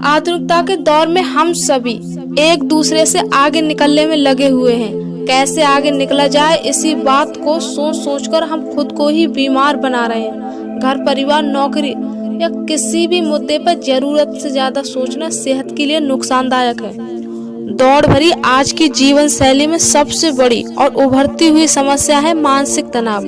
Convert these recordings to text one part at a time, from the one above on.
आधुनिकता के दौर में हम सभी एक दूसरे से आगे निकलने में लगे हुए हैं। कैसे आगे निकला जाए, इसी बात को सोच सोचकर हम खुद को ही बीमार बना रहे हैं। घर, परिवार, नौकरी या किसी भी मुद्दे पर जरूरत से ज्यादा सोचना सेहत के लिए नुकसानदायक है। दौड़ भरी आज की जीवन शैली में सबसे बड़ी और उभरती हुई समस्या है मानसिक तनाव।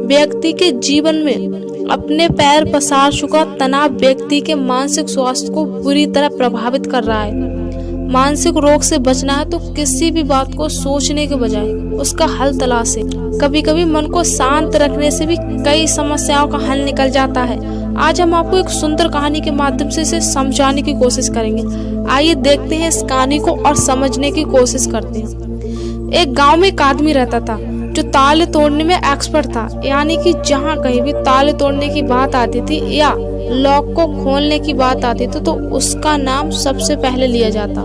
व्यक्ति के जीवन में अपने पैर पसार चुका तनाव व्यक्ति के मानसिक स्वास्थ्य को बुरी तरह प्रभावित कर रहा है। मानसिक रोग से बचना है तो किसी भी बात को सोचने के बजाय उसका हल तलाशे। कभी कभी मन को शांत रखने से भी कई समस्याओं का हल निकल जाता है। आज हम आपको एक सुंदर कहानी के माध्यम से इसे समझाने की कोशिश करेंगे। आइए देखते हैं इस कहानी को और समझने की कोशिश करते हैं। एक गांव में एक आदमी रहता था जो ताले तोड़ने में एक्सपर्ट था, यानी कि जहाँ कहीं भी ताले तोड़ने की बात आती थी या लॉक को खोलने की बात आती थी तो उसका नाम सबसे पहले लिया जाता।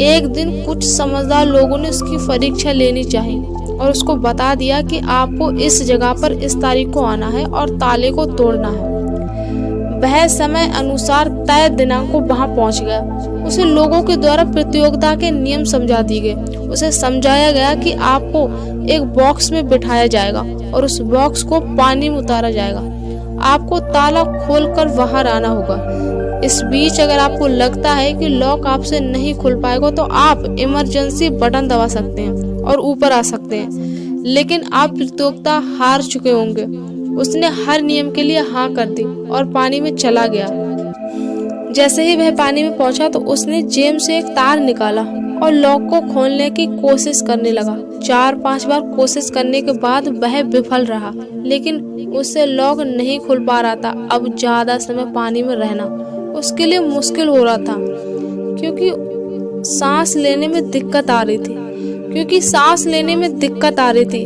एक दिन कुछ समझदार लोगों ने उसकी परीक्षा लेनी चाहिए और उसको बता दिया कि आपको इस जगह पर इस तारीख को आना है और ताले को तोड़ना है। वह समय अनुसार तय दिनांक को वहां पहुंच गया। उसे लोगों के द्वारा प्रतियोगिता के नियम समझा दिए गए। उसे समझाया गया कि आपको एक बॉक्स में बिठाया जाएगा और उस बॉक्स को पानी में उतारा जाएगा। आपको ताला खोलकर बाहर आना होगा। इस बीच अगर आपको लगता है कि लॉक आपसे नहीं खुल पाएगा तो आप इमरजेंसी बटन दबा सकते हैं और ऊपर आ सकते हैं, लेकिन आप प्रतियोगिता हार चुके होंगे। उसने हर नियम के लिए हाँ कर दी और पानी में चला गया। जैसे ही वह पानी में पहुंचा तो उसने जेब से एक तार निकाला और लॉक को खोलने की कोशिश करने लगा। 4-5 बार कोशिश करने के बाद वह विफल रहा, लेकिन उससे लॉक नहीं खुल पा रहा था। अब ज्यादा समय पानी में रहना उसके लिए मुश्किल हो रहा था क्योंकि सांस लेने में दिक्कत आ रही थी।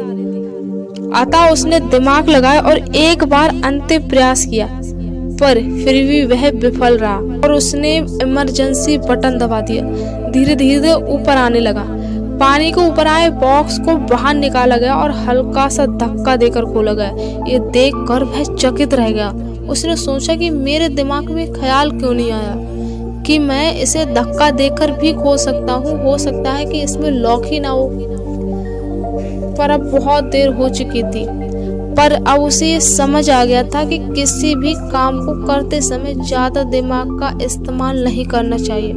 अतः उसने दिमाग लगाया और एक बार अंतिम प्रयास किया, पर फिर भी वह विफल रहा और उसने इमरजेंसी बटन दबा दिया। धीरे धीरे ऊपर आने लगा। पानी के ऊपर आए बॉक्स को बाहर निकाला गया और हल्का सा धक्का देकर खोला गया। ये देखकर वह चकित रह गया। उसने सोचा कि मेरे दिमाग में ख्याल क्यों नहीं आया कि मैं इसे धक्का देकर भी खोल सकता हूँ। हो सकता है कि इसमें लॉक ही ना हो। पर अब बहुत देर हो चुकी थी। पर अब उसे ये समझ आ गया था कि किसी भी काम को करते समय ज्यादा दिमाग का इस्तेमाल नहीं करना चाहिए।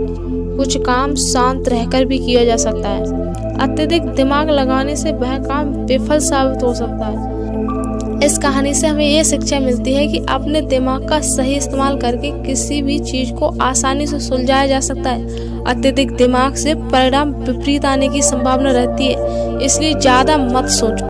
कुछ काम शांत रहकर भी किया जा सकता है। अत्यधिक दिमाग लगाने से वह काम विफल साबित हो सकता है। इस कहानी से हमें ये शिक्षा मिलती है कि अपने दिमाग का सही इस्तेमाल करके किसी भी चीज को आसानी से सुलझाया जा सकता है। अत्यधिक दिमाग से परिणाम विपरीत आने की संभावना रहती है, इसलिए ज्यादा मत सोचो।